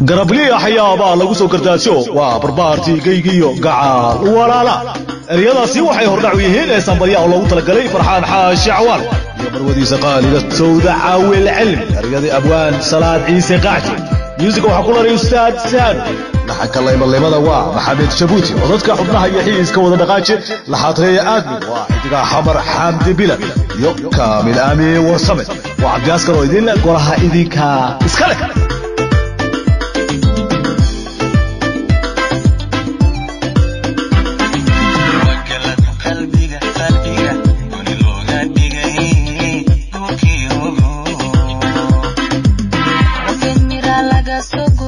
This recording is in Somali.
قربلي أحيابا لغو سو كرتاسيو وبربارتي قيقيو قعال ولالا رياضاسي waxay hordhac yihiin ee sanbariya oo lagu talagalay farxaan xaashi cawaal iyo marwadiisa qaaliga sawda caawil cilm riyadi abwaan salaad ciise qaaci music waxa ku laray ustaad saad waxa kale limada waa maxamed shabuuti oo dadka xubnaha iyo xiiska wada dhaqaaji la xaatreeya aadmi waa xidiga xamar xamdi bilad iyo kaamil aami wasamed waa abdiyaas karo idin golaha idinka iska leh so